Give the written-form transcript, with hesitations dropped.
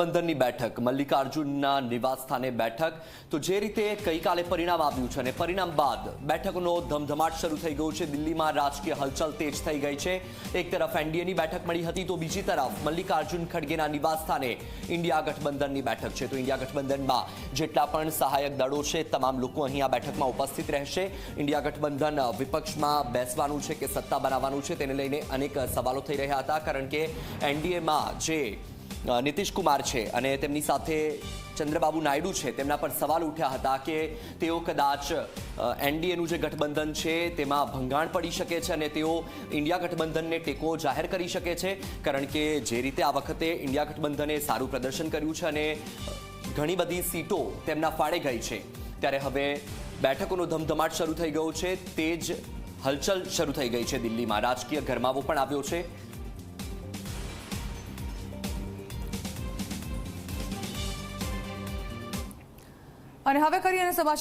ગઠબંધનની બેઠક, મલ્લિકાર્જુનના નિવાસસ્થાને બેઠક. તો જે રીતે ગઈકાલે પરિણામ આવ્યું છે અને પરિણામ બાદ બેઠકનો ધમધમાટ શરૂ થઈ ગયો છે. દિલ્હીમાં રાજકીય હલચલ તેજ થઈ ગઈ છે. એક તરફ એનડીએની બેઠક મળી હતી તો બીજી તરફ મલ્લિકાર્જુન ખડગેના નિવાસસ્થાને ઇન્ડિયા ગઠબંધનની બેઠક છે. તો ઇન્ડિયા ગઠબંધનમાં જેટલા પણ સહાયક દળો છે તમામ લોકો અહીં આ બેઠકમાં ઉપસ્થિત રહેશે. ઇન્ડિયા ગઠબંધન વિપક્ષમાં બેસવાનું છે કે સત્તા બનાવવાનું છે તેને લઈને અનેક સવાલો થઈ રહ્યા હતા, કારણ કે એનડીએમાં જે નીતિશ કુમાર છે અને તેમની સાથે ચંદ્રબાબુ નાયડુ છે તેમના પર સવાલ ઉઠ્યા હતા કે તેઓ કદાચ એનડીએનું જે ગઠબંધન છે તેમાં ભંગાણ પડી શકે છે અને તેઓ ઇન્ડિયા ગઠબંધનને ટેકો જાહેર કરી શકે છે, કારણ કે જે રીતે આ વખતે ઇન્ડિયા ગઠબંધને સારું પ્રદર્શન કર્યું છે અને ઘણી બધી સીટો તેમના ફાળે ગઈ છે. ત્યારે હવે બેઠકોનો ધમધમાટ શરૂ થઈ ગયો છે. તેજ હલચલ શરૂ થઈ ગઈ છે. દિલ્હીમાં રાજકીય ગરમાવો પણ આવ્યો છે. અને હવે કરીએ સમાચાર.